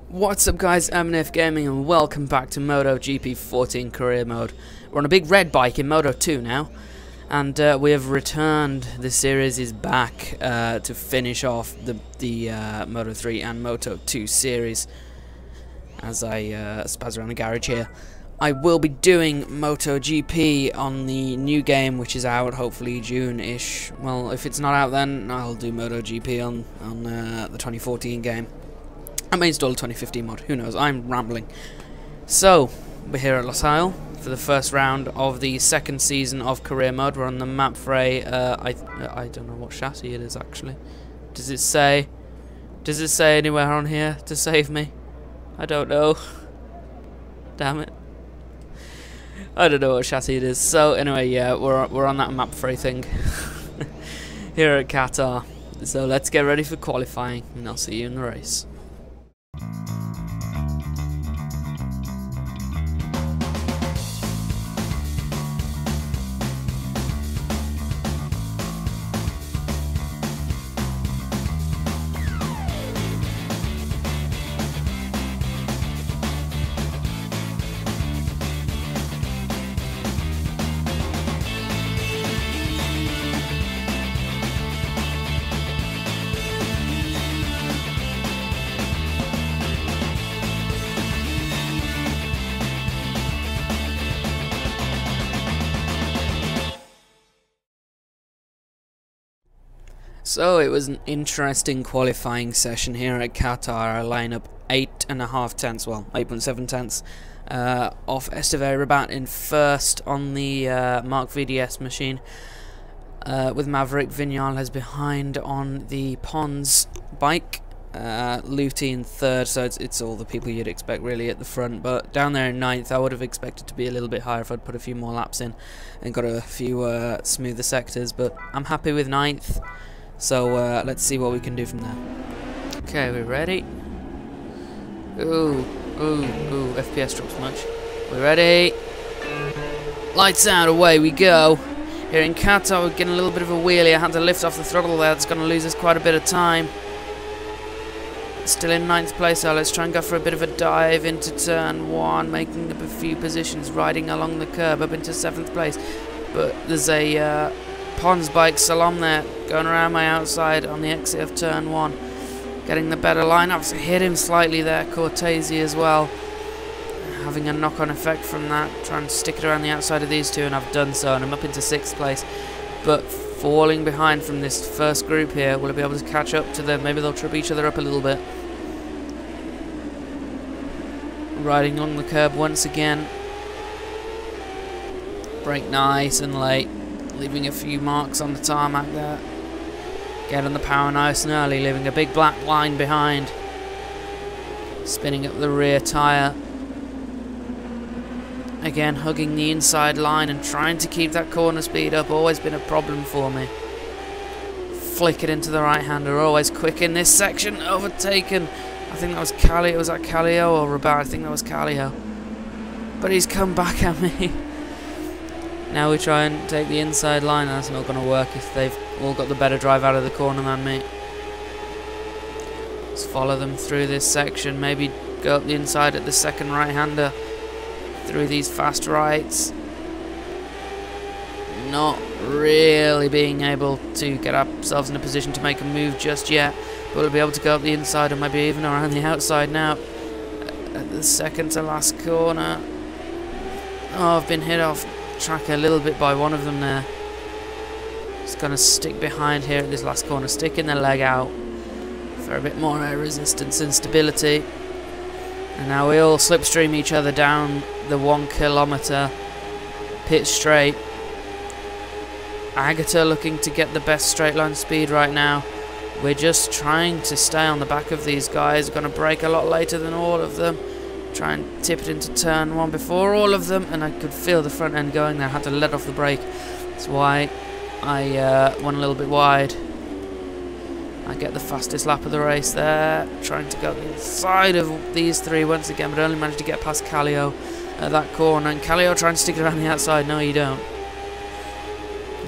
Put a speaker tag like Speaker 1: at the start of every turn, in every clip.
Speaker 1: What's up guys, MNF Gaming and welcome back to MotoGP 14 career mode. We're on a big red bike in Moto2 now, and we have returned. The series is back to finish off the Moto3 and Moto2 series as I spaz around the garage here. I will be doing MotoGP on the new game, which is out hopefully June-ish. Well, if it's not out then, I'll do MotoGP on the 2014 game. I may install a 2015 mod, who knows, I'm rambling. So, we're here at Losail for the first round of the second season of career mode. We're on the map for I don't know what chassis it is actually. Does it say anywhere on here to save me? I don't know. Damn it. I don't know what chassis it is. So anyway, yeah, we're on that map free thing here at Qatar. So let's get ready for qualifying and I'll see you in the race. So it was an interesting qualifying session here at Qatar. I line up 8.5 tenths, well 8.7 tenths off Esteve Rabat in first on the Mark VDS machine, with Maverick Vinales behind on the Pons bike, Luti in third, so it's all the people you'd expect really at the front. But down there in ninth, I would have expected to be a little bit higher if I'd put a few more laps in and got a few smoother sectors, but I'm happy with ninth. So let's see what we can do from there. Okay, we're ready. Ooh, FPS drops much. We're ready. Lights out, away we go. Here in Qatar, we're getting a little bit of a wheelie. I had to lift off the throttle there. It's going to lose us quite a bit of time. Still in ninth place, so let's try and go for a bit of a dive into turn one, making up a few positions, riding along the curb up into 7th place. But there's a Pons bike Salom there, going around my outside on the exit of turn 1, getting the better line up. So hit him slightly there, Cortese as well, having a knock-on effect from that, trying to stick it around the outside of these two, and I've done so, and I'm up into 6th place, but falling behind from this first group here. Will I be able to catch up to them? Maybe they'll trip each other up a little bit. Riding along the curb once again, brake nice and late, leaving a few marks on the tarmac there. Get on the power nice and early, leaving a big black line behind. Spinning up the rear tyre. Again, hugging the inside line and trying to keep that corner speed up. Always been a problem for me. Flick it into the right-hander. Always quick in this section. Overtaken. I think that was Callio. Was that Callio or Rabat? I think that was Callio. But he's come back at me. Now we try and take the inside line. That's not going to work if they've all got the better drive out of the corner than me. Let's follow them through this section. Maybe go up the inside at the second right-hander through these fast rights. Not really being able to get ourselves in a position to make a move just yet. But we'll be able to go up the inside and maybe even around the outside now. At the second to last corner. Oh, I've been hit off track a little bit by one of them there. Just gonna stick behind here at this last corner, sticking the leg out for a bit more air resistance and stability. And now we all slipstream each other down the 1 kilometre pit straight. Agata looking to get the best straight line speed right now. We're just trying to stay on the back of these guys. Gonna brake a lot later than all of them. Try and tip it into turn 1 before all of them, and I could feel the front end going there. I had to let off the brake. That's why I went a little bit wide. I get the fastest lap of the race there, trying to go inside of these three once again, but only managed to get past Callio at that corner. And Callio trying to stick it around the outside. No, you don't.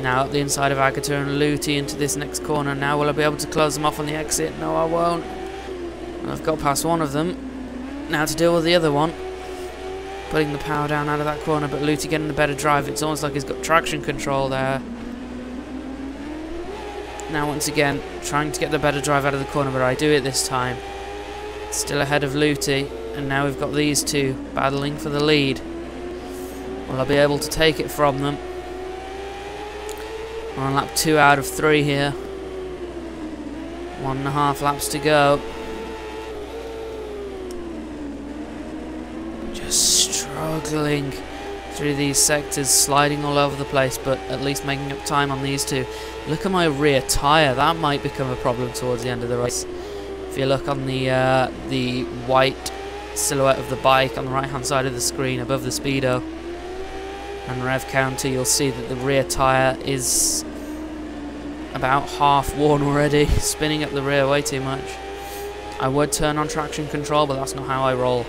Speaker 1: Now up the inside of Agata and Luti into this next corner. Now will I be able to close them off on the exit? No, I won't. I've got past one of them. Now to deal with the other one. Putting the power down out of that corner, but Lutey getting the better drive. It's almost like he's got traction control there. Now once again, trying to get the better drive out of the corner, but I do it this time. Still ahead of Lutey, and now we've got these two battling for the lead. Will I be able to take it from them? We're on lap 2 out of 3 here. 1.5 laps to go. Just struggling through these sectors, sliding all over the place, but at least making up time on these two. Look at my rear tyre, that might become a problem towards the end of the race. If you look on the white silhouette of the bike on the right hand side of the screen above the speedo and rev counter, you'll see that the rear tyre is about half worn already, spinning up the rear way too much. I would turn on traction control, but that's not how I roll.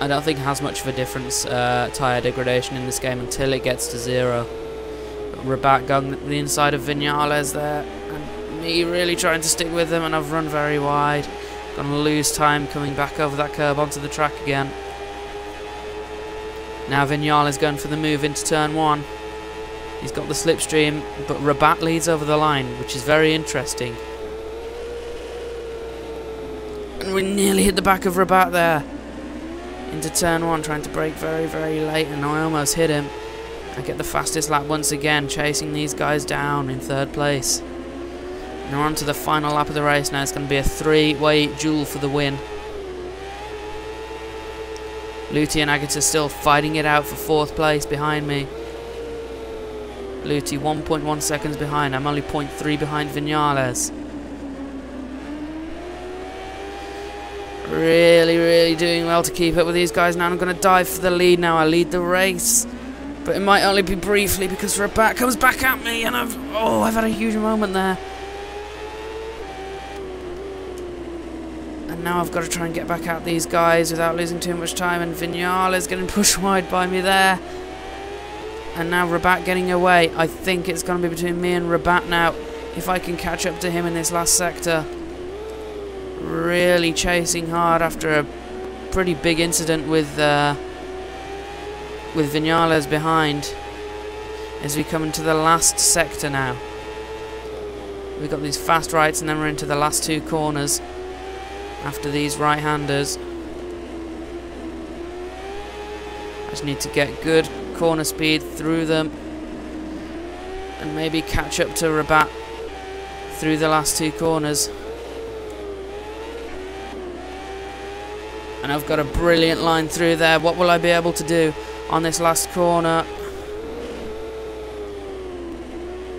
Speaker 1: I don't think it has much of a difference, tyre degradation in this game until it gets to 0. But Rabat going the inside of Viñales there, and me really trying to stick with them, and I've run very wide. Gonna lose time coming back over that curb onto the track again. Now Viñales going for the move into turn 1. He's got the slipstream, but Rabat leads over the line, which is very interesting. And we nearly hit the back of Rabat there. Into turn 1, trying to brake very, very late, and I almost hit him. I get the fastest lap once again, chasing these guys down in 3rd place. And we're on to the final lap of the race now. It's going to be a 3-way duel for the win. Lutey and Agata still fighting it out for 4th place behind me. Lutey 1.1 seconds behind. I'm only 0.3 behind Viñales. Really doing well to keep up with these guys now. I'm going to dive for the lead now. I lead the race, but it might only be briefly because Rabat comes back at me, and I've had a huge moment there. And now I've got to try and get back at these guys without losing too much time, and Viñales getting pushed wide by me there. And now Rabat getting away. I think it's going to be between me and Rabat now, if I can catch up to him in this last sector. Really chasing hard after a pretty big incident with Viñales behind, as we come into the last sector now. We've got these fast rights, and then we're into the last 2 corners after these right-handers. I just need to get good corner speed through them and maybe catch up to Rabat through the last 2 corners. And I've got a brilliant line through there. What will I be able to do on this last corner?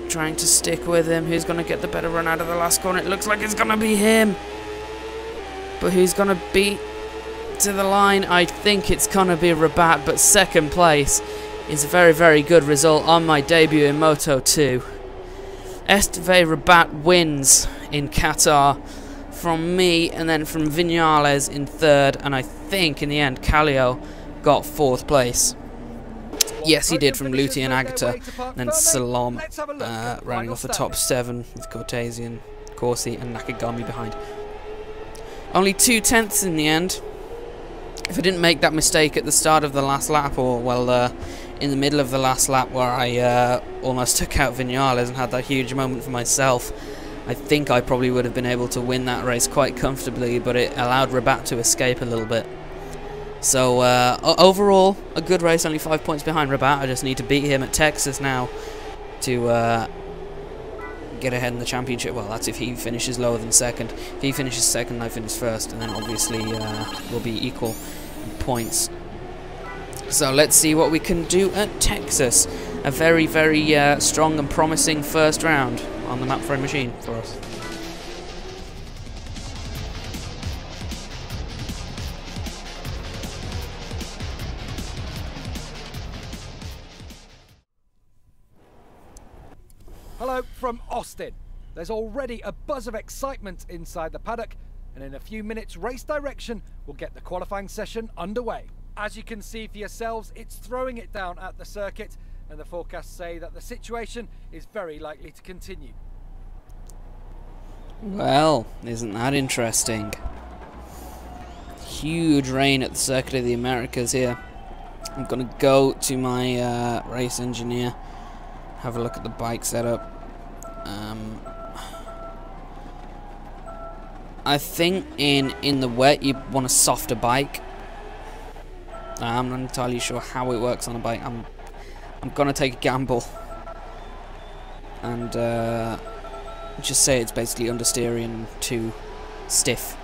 Speaker 1: Trying to stick with him. Who's going to get the better run out of the last corner? It looks like it's going to be him. But who's going to beat to the line? I think it's going to be Rabat, but 2nd place is a very good result on my debut in Moto2. Esteve Rabat wins in Qatar from me, and then from Viñales in 3rd, and I think in the end Kallio got 4th place. Yes, he did, from Lutey and Agata, and then Salom rounding off the top 7 with Cortesian, Corsi and Nakagami behind. Only 2 tenths in the end. If I didn't make that mistake at the start of the last lap, or well, in the middle of the last lap where I almost took out Viñales and had that huge moment for myself, I think I probably would have been able to win that race quite comfortably, but it allowed Rabat to escape a little bit. So overall, a good race, only 5 points behind Rabat. I just need to beat him at Texas now to get ahead in the championship. Well, that's if he finishes lower than 2nd. If he finishes 2nd, I finish 1st, and then obviously we'll be equal in points. So let's see what we can do at Texas. A very strong and promising first round on the map frame machine for us.
Speaker 2: Hello from Austin. There's already a buzz of excitement inside the paddock, and in a few minutes race direction will get the qualifying session underway. As you can see for yourselves, it's throwing it down at the circuit, and the forecasts say that the situation is very likely to continue.
Speaker 1: Well, isn't that interesting? huge rain at the Circuit of the Americas here. I'm going to go to my race engineer, have a look at the bike setup. I think in the wet you want a softer bike. I'm not entirely sure how it works on a bike. I'm gonna take a gamble and just say it's basically understeer and too stiff.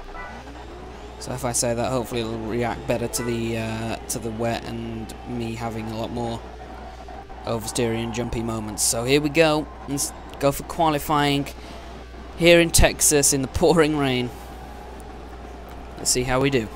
Speaker 1: So if I say that, hopefully it'll react better to the wet and me having a lot more oversteering and jumpy moments. So here we go. Let's go for qualifying here in Texas in the pouring rain. Let's see how we do.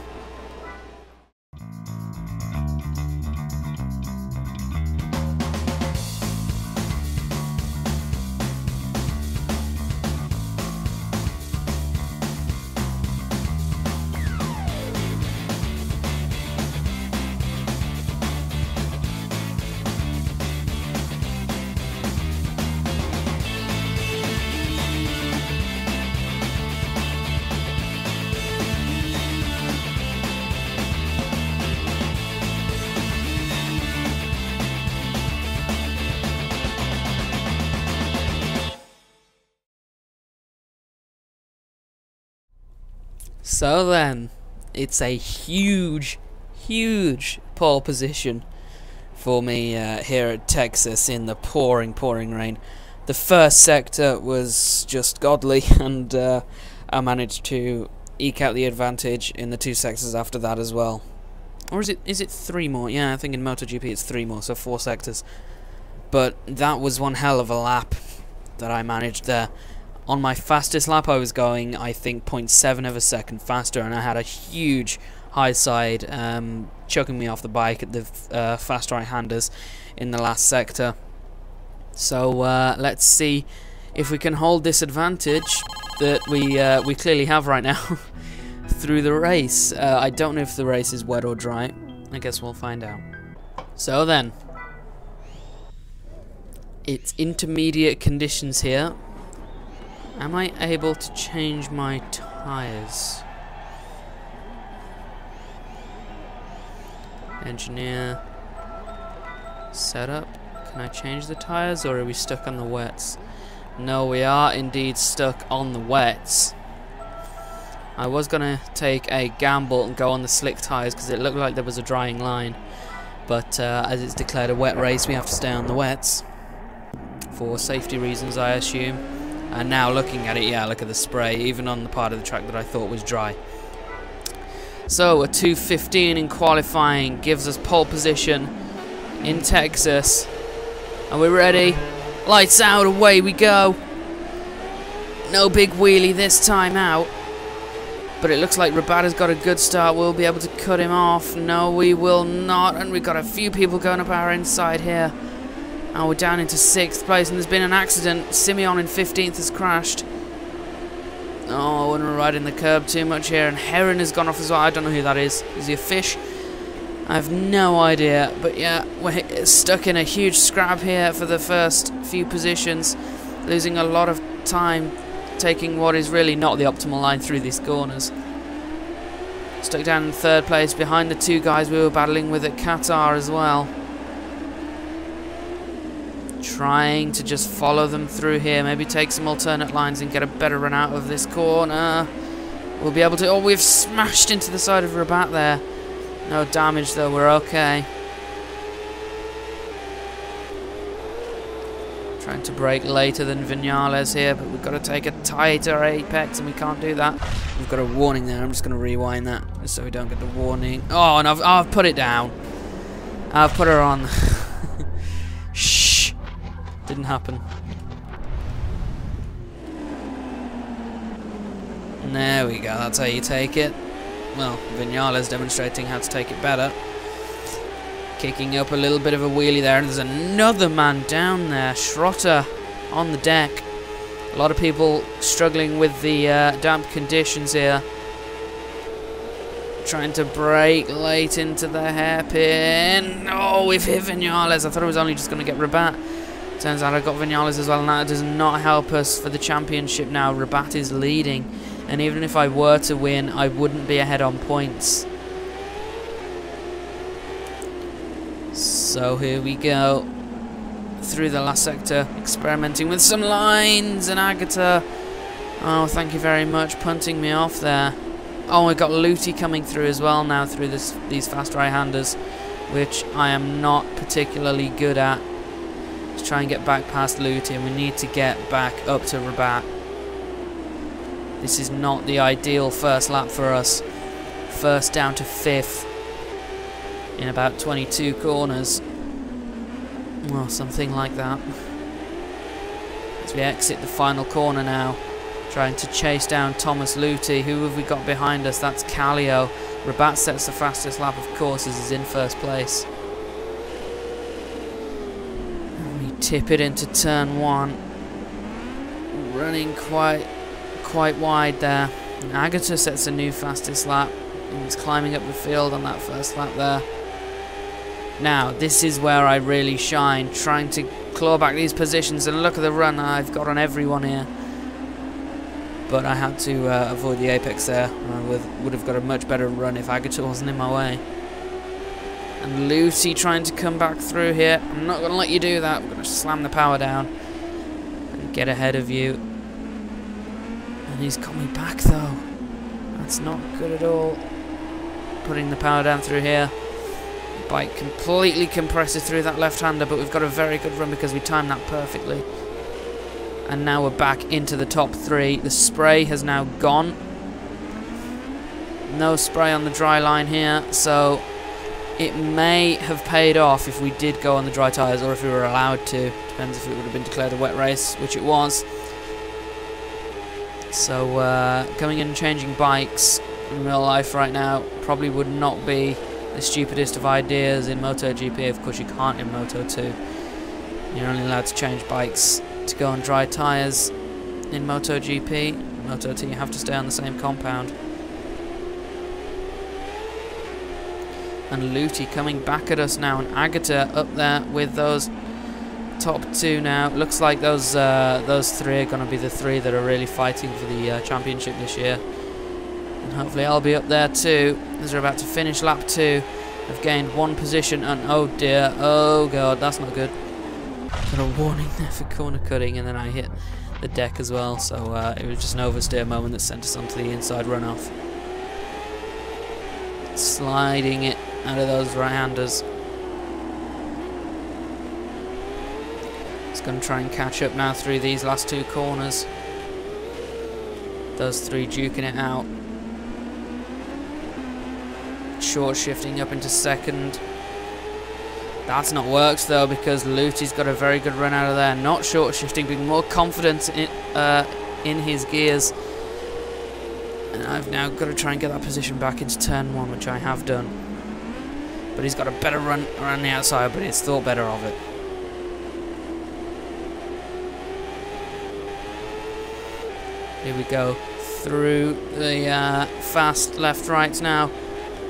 Speaker 1: So then, it's a huge pole position for me here at Texas in the pouring rain. The first sector was just godly, and I managed to eke out the advantage in the 2 sectors after that as well. Or is it 3 more? Yeah, I think in MotoGP it's 3 more, so 4 sectors. But that was one hell of a lap that I managed there. On my fastest lap I was going, I think, 0.7 of a second faster, and I had a huge high side chucking me off the bike at the fast right-handers in the last sector. So let's see if we can hold this advantage that we clearly have right now through the race. I don't know if the race is wet or dry. I guess we'll find out. So then, it's intermediate conditions here. Am I able to change my tyres? Engineer. Setup. Can I change the tyres, or are we stuck on the wets? No, we are indeed stuck on the wets. I was going to take a gamble and go on the slick tyres because it looked like there was a drying line. But as it's declared a wet race, we have to stay on the wets. For safety reasons, I assume. And now looking at it, yeah, look at the spray, even on the part of the track that I thought was dry. So a 2:15 in qualifying gives us pole position in Texas. Are we ready? Lights out, away we go. No big wheelie this time out. But it looks like Rabada's got a good start. We'll be able to cut him off. No, we will not. And we've got a few people going up our inside here. And we're down into 6th place, and there's been an accident. Simeon in 15th has crashed. Oh, I wouldn't ride in the curb too much here. And Heron has gone off as well. I don't know who that is. Is he a fish? I have no idea. But yeah, we're stuck in a huge scrap here for the first few positions. Losing a lot of time, taking what is really not the optimal line through these corners. Stuck down in 3rd place behind the 2 guys we were battling with at Qatar as well. Trying to just follow them through here, maybe take some alternate lines and get a better run out of this corner. We'll be able to... Oh, we've smashed into the side of Rabat there. No damage though, we're okay. Trying to brake later than Vinales here, but we've got to take a tighter apex and we can't do that. We've got a warning there. I'm just going to rewind that just so we don't get the warning. Oh, and I've put it down. I've put her on. Shh. Didn't happen. There we go, that's how you take it. Well, Vinales demonstrating how to take it better. Kicking up a little bit of a wheelie there, and there's another man down there. Schrotter on the deck. A lot of people struggling with the damp conditions here. Trying to brake late into the hairpin. Oh, we've hit Vinales. I thought it was only just going to get Rabat. Turns out I got Vinales as well, and that does not help us for the championship now. Rabat is leading And even if I were to win, I wouldn't be ahead on points. So here we go. Through the last sector, experimenting with some lines, and Agatha, oh, thank you very much, punting me off there. Oh, we got Luti coming through as well now through these fast right-handers, which I am not particularly good at. Let's try and get back past Luti, and we need to get back up to Rabat. This is not the ideal first lap for us. First down to 5th in about 22 corners. Well, something like that. As we exit the final corner now, trying to chase down Thomas Luti. Who have we got behind us? That's Kallio. Rabat sets the fastest lap, of course, as he's in first place. And we tip it into turn 1. Running quite wide there. And Agatha sets a new fastest lap. And he's climbing up the field on that first lap there. Now, this is where I really shine, trying to claw back these positions, and look at the run I've got on everyone here. But I had to avoid the apex there. I would have got a much better run if Agatha wasn't in my way. And Lucy trying to come back through here. I'm not going to let you do that. I'm going to slam the power down and get ahead of you. And he's got me back though. That's not good at all. Putting the power down through here. Bike completely compresses through that left-hander, but we've got a very good run because we timed that perfectly. And now we're back into the top 3. The spray has now gone. No spray on the dry line here, so it may have paid off if we did go on the dry tyres, or if we were allowed to. Depends if it would have been declared a wet race, which it was. So coming in and changing bikes in real life right now probably would not be the stupidest of ideas in MotoGP. Of course you can't in Moto2. You're only allowed to change bikes to go on dry tyres in MotoGP. In Moto2 you have to stay on the same compound. And Luti coming back at us now, and Agatha up there with those top 2 now. Looks like those 3 are going to be the 3 that are really fighting for the championship this year. And hopefully I'll be up there too, as we're about to finish lap 2. I've gained 1 position, and oh dear, oh god, that's not good. Got a warning there for corner cutting, and then I hit the deck as well, so it was just an oversteer moment that sent us onto the inside runoff. Sliding it out of those right-handers. It's going to try and catch up now through these last 2 corners. Those 3 duking it out. Short shifting up into 2nd. That's not worked though, because Luti's got a very good run out of there. Not short shifting, being more confident in his gears. And I've now got to try and get that position back into turn 1, which I have done. But he's got a better run around the outside, but he's thought better of it. Here we go through the fast left-right now.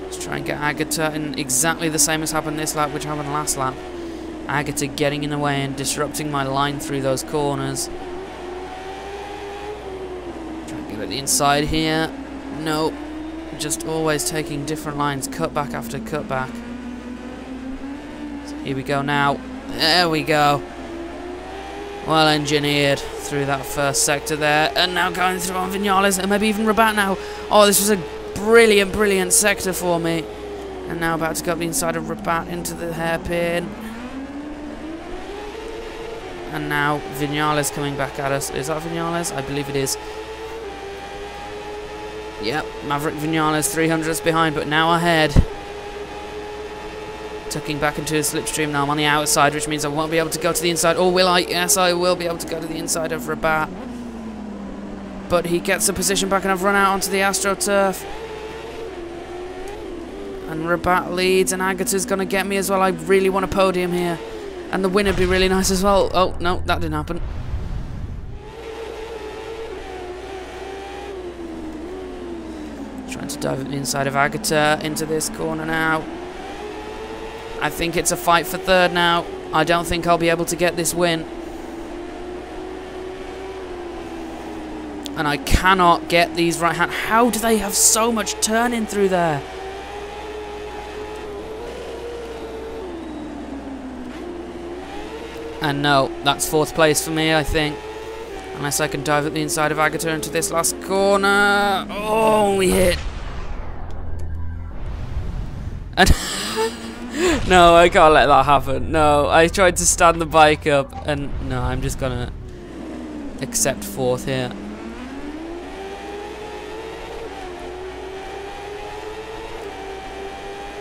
Speaker 1: Let's try and get Agatha in exactly the same as happened this lap, which happened last lap. Agatha getting in the way and disrupting my line through those corners. Try and get at the inside here. No, just always taking different lines, cutback after cutback. So here we go now. There we go. Well engineered through that first sector there, and now going through on Viñales, and maybe even Rabat now. Oh, this was a brilliant sector for me. And now about to go up the inside of Rabat into the hairpin. And now Viñales coming back at us. Is that Viñales? I believe it is. Yep, Maverick Viñales 300ths behind, but now ahead. Tucking back into his slipstream now. I'm on the outside, which means I won't be able to go to the inside. Or will I? Yes, I will be able to go to the inside of Rabat. But he gets the position back, and I've run out onto the AstroTurf. And Rabat leads, and Agatha's going to get me as well. I really want a podium here. And the win would be really nice as well. Oh, no, that didn't happen. Trying to dive at the inside of Agatha into this corner now. I think it's a fight for 3rd now. I don't think I'll be able to get this win. And I cannot get these right hand. How do they have so much turning through there? And no, that's 4th place for me, I think. Unless I can dive at the inside of Agata into this last corner. Oh, we hit. And no, I can't let that happen. No, I tried to stand the bike up, and no, I'm just gonna accept 4th here.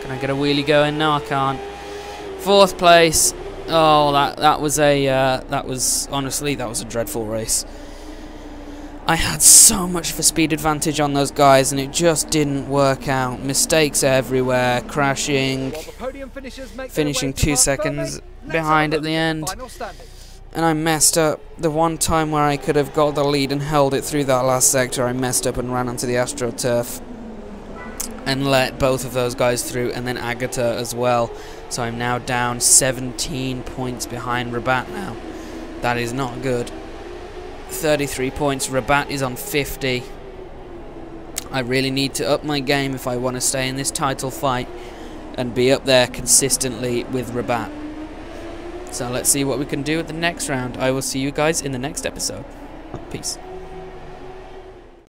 Speaker 1: Can I get a wheelie going? No, I can't. 4th place. Oh, that was honestly, that was a dreadful race. I had so much of a speed advantage on those guys, and it just didn't work out. Mistakes everywhere, crashing, finishing 2 seconds behind at the end. And I messed up. The one time where I could have got the lead and held it through that last sector, I messed up and ran onto the AstroTurf and let both of those guys through, and then Agata as well. So I'm now down 17 points behind Rabat now. That is not good. 33 points. Rabat is on 50. I really need to up my game if I want to stay in this title fight and be up there consistently with Rabat. So let's see what we can do at the next round. I will see you guys in the next episode. Peace.